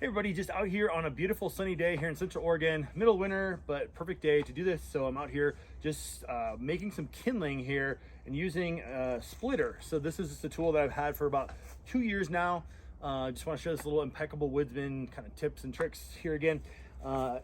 Hey everybody, just out here on a beautiful sunny day here in Central Oregon, middle of winter, but perfect day to do this. So I'm out here just making some kindling here and using a splitter. So this is just a tool that I've had for about 2 years now. Just want to share this little Impeccable Woodsman kind of tips and tricks here again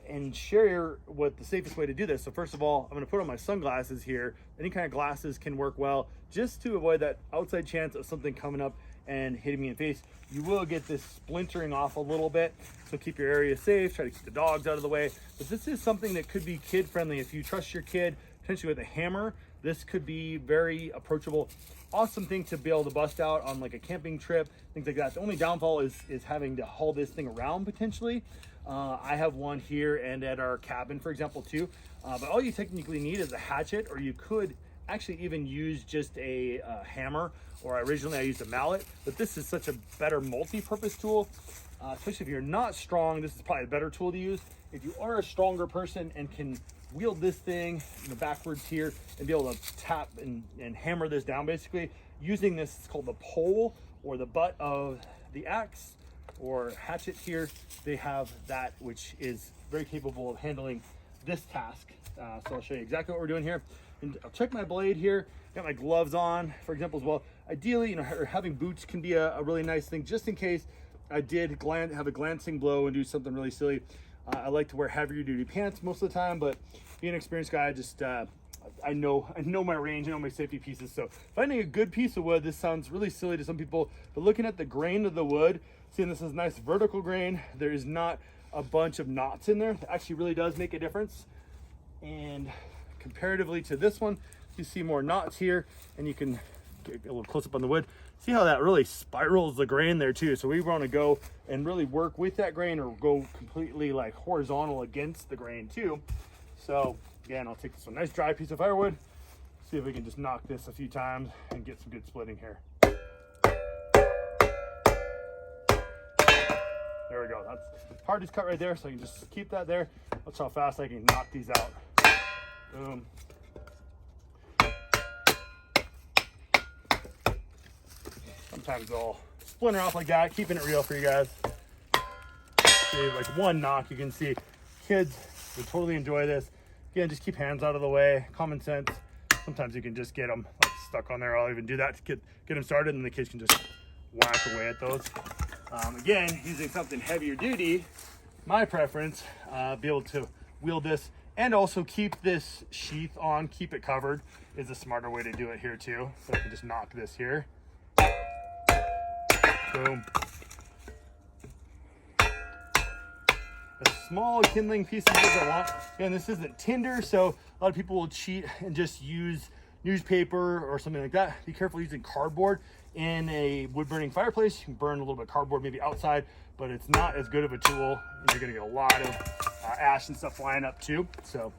and share what the safest way to do this. So first of all, I'm going to put on my sunglasses here. Any kind of glasses can work well just to avoid that outside chance of something coming up and hitting me in the face. You will get this splintering off a little bit, so keep your area safe, try to keep the dogs out of the way. But this is something that could be kid friendly. If you trust your kid, potentially with a hammer, this could be very approachable. Awesome thing to be able to bust out on like a camping trip, things like that. The only downfall is having to haul this thing around potentially. I have one here and at our cabin, for example, too. But all you technically need is a hatchet, or you could actually even use just a hammer, or originally I used a mallet, but this is such a better multi-purpose tool, especially if you're not strong. This is probably a better tool to use. If you are a stronger person and can wield this thing backwards here and be able to tap and hammer this down, basically using this, it's called the pole or the butt of the axe or hatchet here. They have that, which is very capable of handling this task. So I'll show you exactly what we're doing here. And I'll check my blade here. Got my gloves on, for example, as well. Ideally, having boots can be a really nice thing, just in case I did have a glancing blow and do something really silly. I like to wear heavier duty pants most of the time, but being an experienced guy, I know my range, I know my safety pieces. So finding a good piece of wood, this sounds really silly to some people, but looking at the grain of the wood, seeing this is nice vertical grain, there is not a bunch of knots in there. It actually really does make a difference. And comparatively to this one, you see more knots here, and you can get a little close up on the wood. See how that really spirals the grain there too. So we want to go and really work with that grain, or go completely like horizontal against the grain too. So again, I'll take this one nice dry piece of firewood, see if we can just knock this a few times and get some good splitting here. There we go. That's hardest cut right there, so you can just keep that there. Watch how fast I can knock these out. Boom. Sometimes they'll splinter off like that, keeping it real for you guys. See, like one knock, you can see kids would totally enjoy this. Again, just keep hands out of the way, common sense. Sometimes you can just get them like stuck on there. I'll even do that to get them started, and the kids can just whack away at those. Again, using something heavier duty, my preference, be able to wield this and also keep this sheath on, keep it covered, is a smarter way to do it here too. So I can just knock this here. Boom. As small kindling pieces as I want. Again, this isn't tinder, so a lot of people will cheat and just use newspaper or something like that. Be careful using cardboard in a wood burning fireplace. You can burn a little bit of cardboard maybe outside, but it's not as good of a tool, and you're gonna get a lot of ash and stuff flying up too. So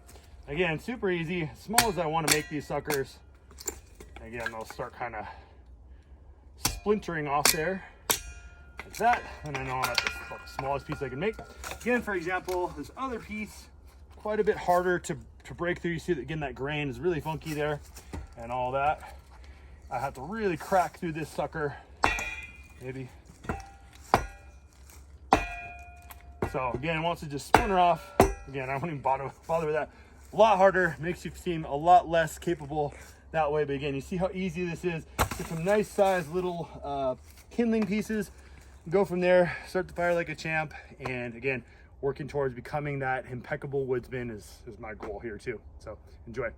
again, super easy. As small as I want to make these suckers, again, they'll start kind of splintering off there like that, and I know I'm at the smallest piece I can make. Again, for example, this other piece, quite a bit harder to break through. You see that again, that grain is really funky there and all that. I have to really crack through this sucker, maybe. So again, once it just splinter off, again, I won't even bother with that. A lot harder, makes you seem a lot less capable that way. But again, you see how easy this is. Get some nice sized little kindling pieces, go from there, start the fire like a champ. And again, working towards becoming that impeccable woodsman is my goal here too. So enjoy.